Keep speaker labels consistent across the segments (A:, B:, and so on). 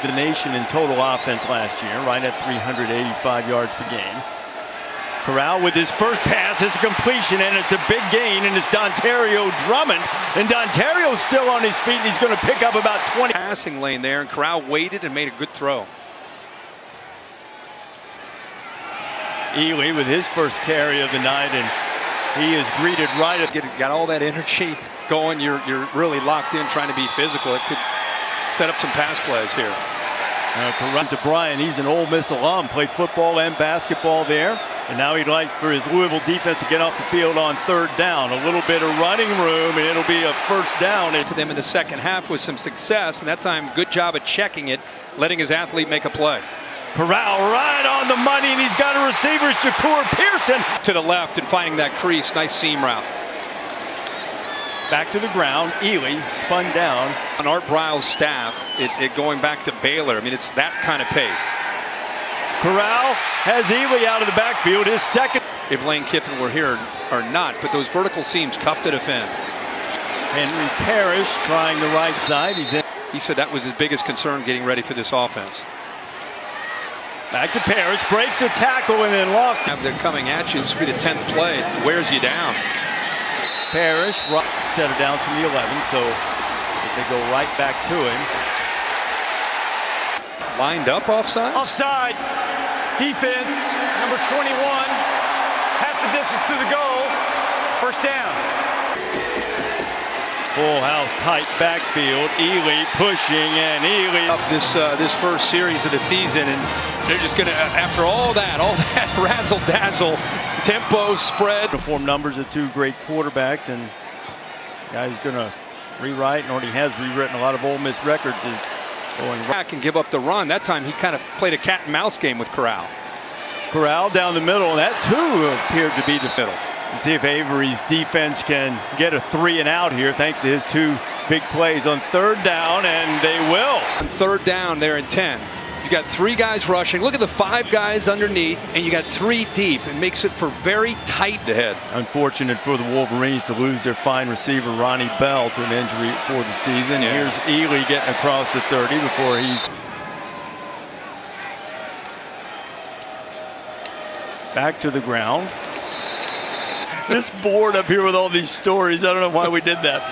A: The nation in total offense last year, right at 385 yards per game. Corral with his first pass, it's a completion, and it's a big gain, and it's Dontario Drummond. And Dontario's still on his feet, and he's going to pick up about 20.
B: Passing lane there, and Corral waited and made a good throw.
A: Ely with his first carry of the night, and he is greeted right at.
B: Got all that energy going. You're really locked in trying to be physical. It could set up some pass plays here.
A: To Brian, he's an Ole Miss alum, played football and basketball there, and now he'd like for his Louisville defense to get off the field on third down. A little bit of running room, and it'll be a first down.
B: To them in the second half with some success, and that time good job at checking it, letting his athlete make a play.
A: Corral right on the money, and he's got a receiver, Shakur Pearson.
B: To the left and finding that crease, nice seam route.
A: Back to the ground, Ely spun down.
B: On Art Briles' staff, it going back to Baylor. I mean, it's that kind of pace.
A: Corral has Ely out of the backfield, his second.
B: If Lane Kiffin were here or not, but those vertical seams tough to defend.
A: Henry Parrish trying the right side.
B: He said that was his biggest concern getting ready for this offense.
A: Back to Parrish, breaks a tackle and then lost.
B: They're coming at you. This will be the 10th play. It wears you down.
A: Parrish set it down from the 11, so if they go right back to him.
B: Lined up offside?
C: Offside. Defense, number 21. Half the distance to the goal. First down.
A: Full house, tight backfield. Ely pushing, and Ely
B: up this first series of the season, and they're just going to, after all that razzle dazzle, tempo, spread.
A: Uniform numbers of two great quarterbacks, and the guy who's going to rewrite and already has rewritten a lot of Ole Miss records is going
B: back and give up the run. That time he kind of played a cat and mouse game with Corral.
A: Corral down the middle, and that too appeared to be the middle. And see if Avery's defense can get a 3 and out here thanks to his two big plays on third down, and they will.
B: On third down, they're in 10. You got 3 guys rushing. Look at the 5 guys underneath, and you got 3 deep. It makes it for very tight ahead.
A: Unfortunate for the Wolverines to lose their fine receiver Ronnie Bell to an injury for the season. Yeah. Here's Ely getting across the 30 before he's back to the ground. This board up here with all these stories, I don't know why we did that.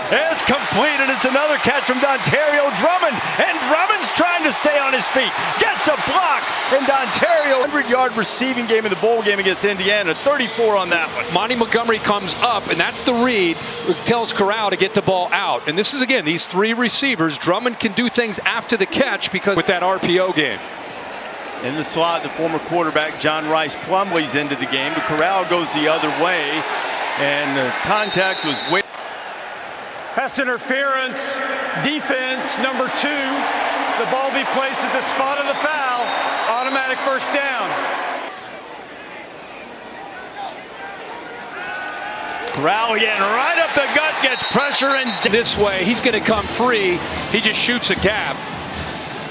A: It's complete, and it's another catch from Dontario Drummond. And Drummond's trying to stay on his feet. Gets a block. And Dontario, 100-yard receiving game in the bowl game against Indiana. 34 on that one.
B: Monty Montgomery comes up, and that's the read. It tells Corral to get the ball out. And this is, again, these 3 receivers. Drummond can do things after the catch because with that RPO game.
A: In the slot, the former quarterback John Rice Plumlee's into the game, but Corral goes the other way, and the contact was way.
C: Pass interference, defense, number 2. The ball be placed at the spot of the foul. Automatic first down.
A: Corral again, right up the gut, gets pressure, and
B: this way, he's going to come free. He just shoots a gap.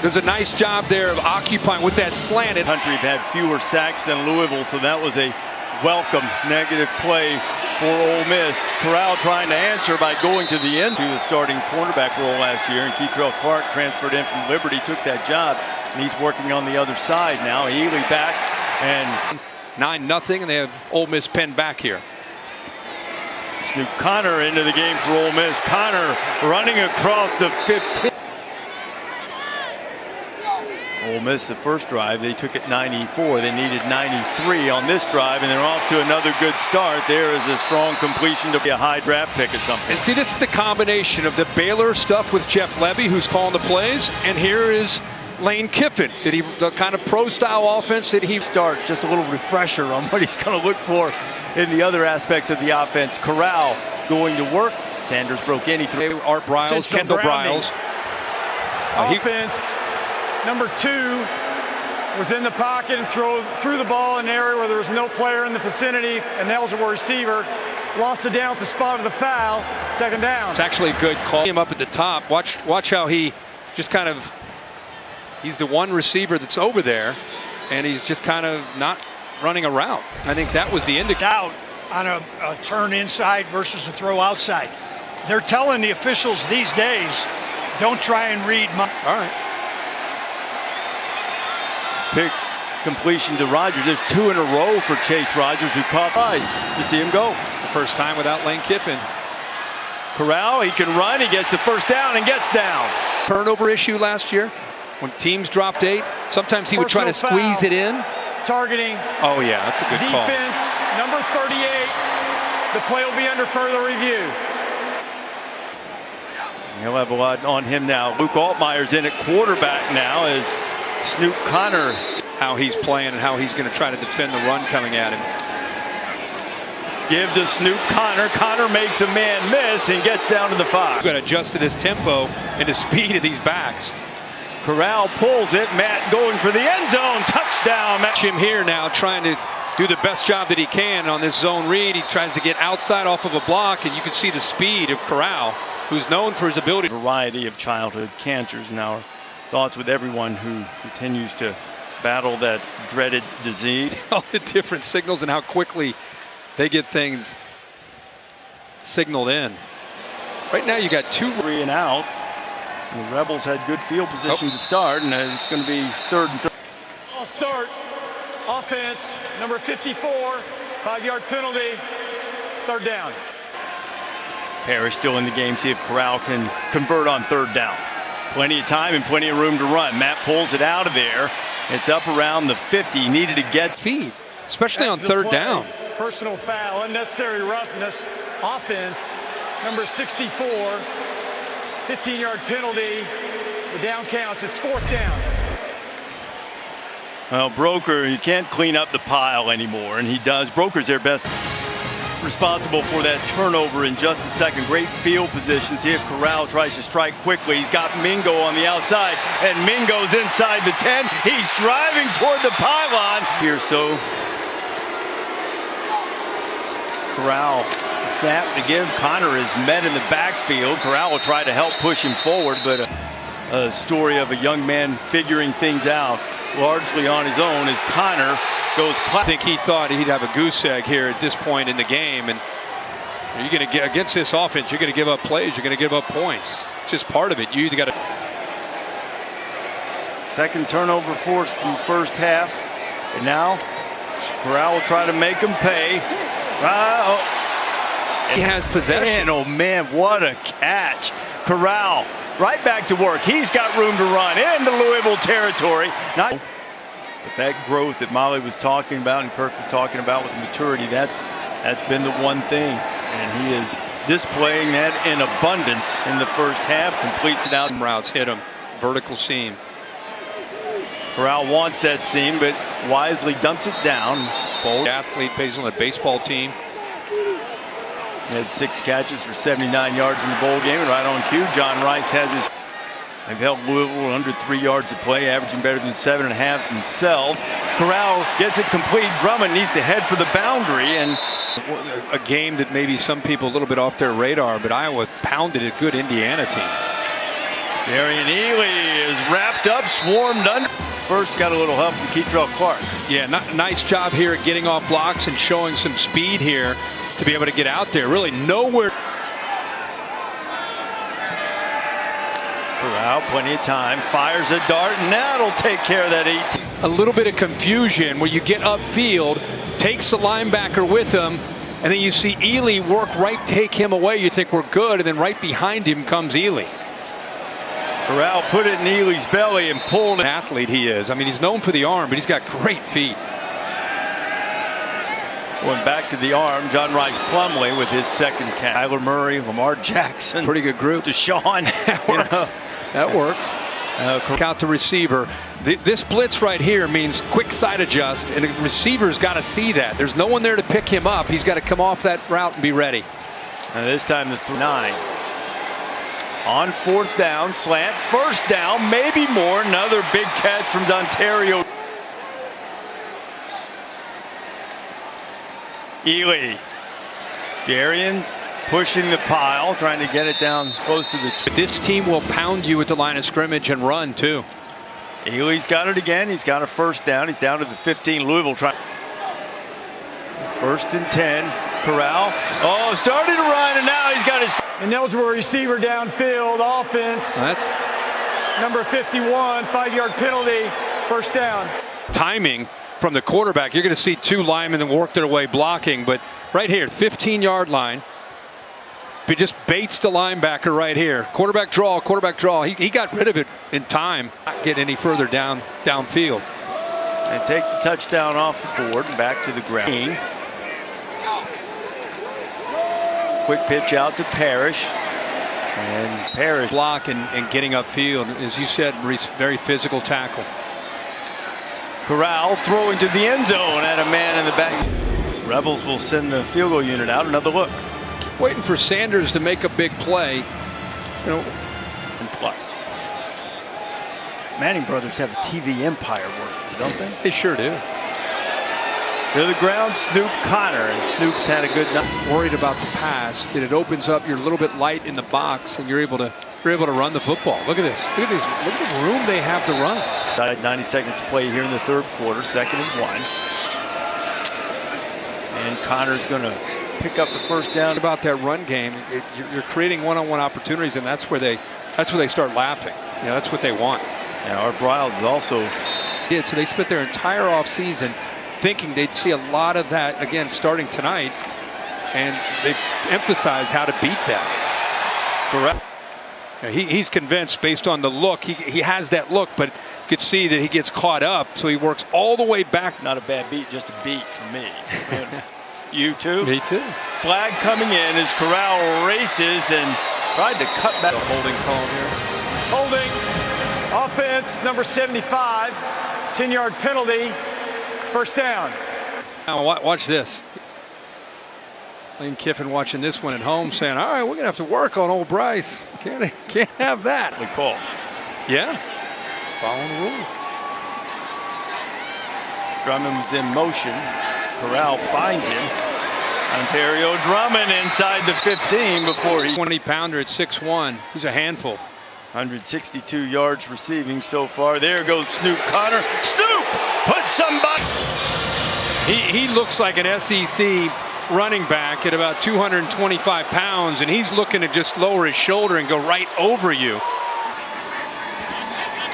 B: Does a nice job there of occupying with that slanted.
A: Country have had fewer sacks than Louisville, so that was a welcome negative play for Ole Miss. Corral trying to answer by going to the end to the starting cornerback role last year, and Keitrell Clark transferred in from Liberty, took that job, and he's working on the other side now. Ely back, and
B: 9-0, and they have Ole Miss pinned back here.
A: Snoop Connor into the game for Ole Miss. Connor running across the 15. Ole Miss the first drive, they took it 94. They needed 93 on this drive, and they're off to another good start. There is a strong completion to be a high draft pick or something.
B: And see, this is the combination of the Baylor stuff with Jeff Levy, who's calling the plays, and here is Lane Kiffin. The kind of pro-style offense that he
A: starts. Just a little refresher on what he's going to look for in the other aspects of the offense. Corral going to work. Sanders broke in. He threw
B: Art Briles, Kendall Briles.
C: Offense. Number 2 was in the pocket and threw the ball in an area where there was no player in the vicinity, an eligible receiver. Lost it down at the spot of the foul. Second down.
B: It's actually a good call. Him up at the top. Watch how he just kind of, he's the one receiver that's over there, and he's just kind of not running a route. I think that was the indicator.
D: Out on a turn inside versus a throw outside. They're telling the officials these days, don't try and read.
B: All right.
A: pick completion to Rogers. There's 2 in a row for Chase Rogers, who caught eyes to see him go.
B: It's the first time without Lane Kiffin.
A: Corral, he can run. He gets the first down and gets down.
B: Turnover issue last year when teams dropped 8. Sometimes he would try to squeeze it in.
C: Targeting.
B: Oh, yeah, that's a good call.
C: Defense, number 38. The play will be under further review.
A: He'll have a lot on him now. Luke Altmaier's in at quarterback now as Snoop Connor.
B: How he's playing and how he's going to try to defend the run coming at him.
A: Give to Snoop Connor. Connor makes a man miss and gets down to the 5.
B: Got to adjust to his tempo and the speed of these backs.
A: Corral pulls it. Matt going for the end zone. Touchdown. Matt.
B: Jim here now trying to do the best job that he can on this zone read. He tries to get outside off of a block, and you can see the speed of Corral, who's known for his ability.
A: Variety of childhood cancers. And our thoughts with everyone who continues to battle that dreaded disease.
B: All the different signals and how quickly they get things signaled in. Right now you got 2
A: 3 and out. And the Rebels had good field position to start, and it's going to be 3rd and 3.
C: I'll start. Offense, number 54, 5-yard penalty, 3rd down.
A: Parrish still in the game. See if Corral can convert on 3rd down. Plenty of time and plenty of room to run. Matt pulls it out of there. It's up around the 50. He needed to get
B: feet, especially on 3rd down.
C: Personal foul, unnecessary roughness. Offense, number 64, 15-yard penalty. The down counts. It's 4th down.
A: Well, Broker, you can't clean up the pile anymore, and he does. Broker's their best responsible for that turnover in just a second. Great field position. See if Corral tries to strike quickly. He's got Mingo on the outside, and Mingo's inside the 10. He's driving toward the pylon. Here, so Corral, snap to give. Connor is met in the backfield. Corral will try to help push him forward, but a story of a young man figuring things out largely on his own as Connor goes.
B: I think he thought he'd have a goose egg here at this point in the game, and you're going to get against this offense. You're going to give up plays. You're going to give up points. It's just part of it. You either got to.
A: Second turnover forced in the first half, and now Corral will try to make him pay.
B: He has possession.
A: Man, oh man, what a catch! Corral right back to work. He's got room to run into Louisville territory. But that growth that Molly was talking about and Kirk was talking about with maturity, that's been the one thing. And he is displaying that in abundance in the first half. Completes it out.
B: Routes hit him. Vertical seam.
A: Corral wants that seam, but wisely dumps it down.
B: Bold athlete, plays on the baseball team.
A: He had 6 catches for 79 yards in the bowl game, and right on cue, John Rice has his. They've held Louisville under 3 yards a play, averaging better than 7.5 themselves. Corral gets it complete. Drummond needs to head for the boundary, and
B: a game that maybe some people a little bit off their radar, but Iowa pounded a good Indiana team.
A: Darian Ely is wrapped up, swarmed under. First got a little help from Keitrell Clark.
B: Yeah, nice job here at getting off blocks and showing some speed here to be able to get out there. Really nowhere.
A: Corral, plenty of time, fires a dart, and that'll take care of that 18.
B: A little bit of confusion where you get upfield, takes the linebacker with him, and then you see Ely work right, take him away. You think we're good, and then right behind him comes Ely.
A: Corral put it in Ely's belly and pulled it.
B: Athlete he is. I mean, he's known for the arm, but he's got great feet.
A: Going back to the arm, John Rice Plumlee with his second catch. Kyler Murray, Lamar Jackson.
B: Pretty good group.
A: Deshaun.
B: That works. That works. Out the receiver. This blitz right here means quick side adjust, and the receiver's got to see that. There's no one there to pick him up. He's got to come off that route and be ready.
A: And this time the 9. On 4th down, slant, 1st down, maybe more. Another big catch from Ontario. Ely. Darian pushing the pile, trying to get it down close to the.
B: This team will pound you at the line of scrimmage and run too.
A: Ely's got it again. He's got a 1st down. He's down to the 15. Louisville trying. 1st and 10. Corral. Oh, started to run, and now he's got his.
C: An eligible receiver downfield. Offense.
B: That's
C: number 51. 5-yard penalty. 1st down.
B: timing from the quarterback. You're going to see two linemen that work their way blocking, but right here, 15-yard line. He just baits the linebacker right here. Quarterback draw, quarterback draw. He got rid of it in time. Not get any further downfield.
A: And takes the touchdown off the board and back to the ground. Quick pitch out to Parrish. And Parrish
B: block and getting upfield. As you said, Maurice, very physical tackle.
A: Corral throwing to the end zone at a man in the back. Rebels will send the field goal unit out. Another look.
B: Waiting for Sanders to make a big play. And
A: plus. Manning brothers have a TV empire working, don't they?
B: They sure do.
A: To the ground, Snoop Connor, and Snoop's had a good night.
B: Worried about the pass, and it opens up. You're a little bit light in the box, and you're able to run the football. Look at this. Look at this. Look at the room they have to run.
A: 90 seconds to play here in the third quarter, 2nd and 1. And Connor's going to pick up the first down.
B: About that run game, you're creating one-on-one opportunities, and that's where they start laughing. You know, that's what they want.
A: And Art Briles is also
B: did. So they spent their entire offseason thinking they'd see a lot of that again starting tonight, and they've emphasized how to beat that.
A: Correct.
B: You know, he's convinced based on the look. He has that look, but you could see that he gets caught up, so he works all the way back.
A: Not a bad beat, just a beat for me. You too?
B: Me too.
A: Flag coming in as Corral races and tried to cut back.
B: A holding call here.
C: Holding. Offense, number 75. 10-yard penalty. First down.
B: Now watch this. Lane Kiffin watching this one at home saying, all right, we're going to have to work on old Bryce. Can't have that.
A: We call.
B: Yeah. Just following the rule.
A: Drummond's in motion. Corral finds him. Ontario Drummond inside the 15 before he
B: 20-pounder at 6'1". He's a handful.
A: 162 yards receiving so far. There goes Snoop Connor. Snoop put somebody.
B: He looks like an SEC running back at about 225 pounds, and he's looking to just lower his shoulder and go right over you.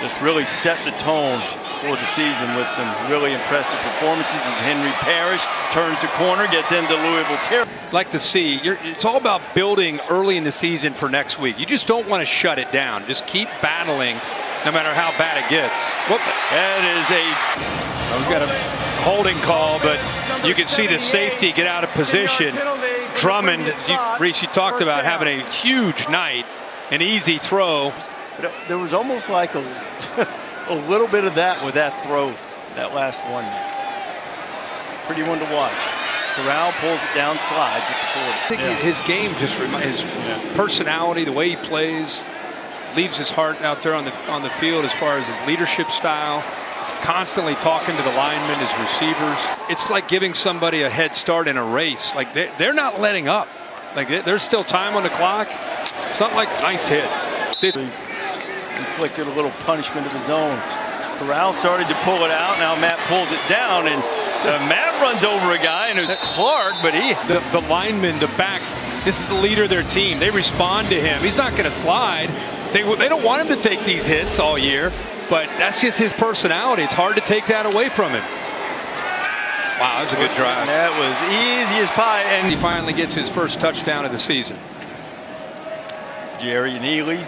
A: Just really set the tone for the season with some really impressive performances as Henry Parrish turns the corner, gets into Louisville territory.
B: Like to see, it's all about building early in the season for next week. You just don't want to shut it down. Just keep battling no matter how bad it gets. Whoop.
A: That is
B: we've got a holding call, but you can see the safety get out of position. Drummond, Reese, you talked about having a huge night, an easy throw.
A: There was almost like a little bit of that with that throw, that last one. Pretty one to watch. Corral pulls it down, slides at the 40.
B: I think his game just reminds his personality, the way he plays, leaves his heart out there on the field as far as his leadership style. Constantly talking to the linemen, his receivers. It's like giving somebody a head start in a race. Like they're not letting up. Like there's still time on the clock. Something like nice hit.
A: Inflicted a little punishment of his own. Corral started to pull it out. Now Matt pulls it down, and Matt runs over a guy, and it was Clark, but
B: the linemen, the backs, this is the leader of their team. They respond to him. He's not going to slide. They don't want him to take these hits all year, but that's just his personality. It's hard to take that away from him. Wow, that was a good drive.
A: That was easy as pie. And
B: he finally gets his first touchdown of the season.
A: Jerry and Ely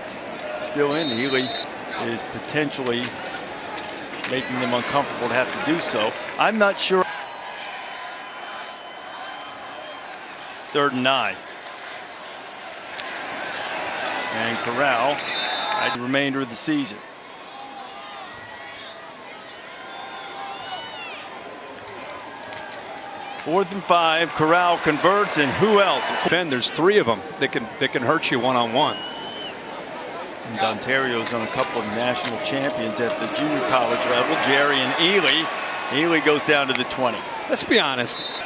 A: still in. Ely is potentially making them uncomfortable to have to do so. I'm not sure. 3rd and 9. And Corral had the remainder of the season. Fourth and 5. Corral converts, and who else?
B: There's 3 of them that can hurt you one-on-one.
A: And Ontario's on a couple of national champions at the junior college level. Jerry and Ely. Ely goes down to the 20.
B: Let's be honest.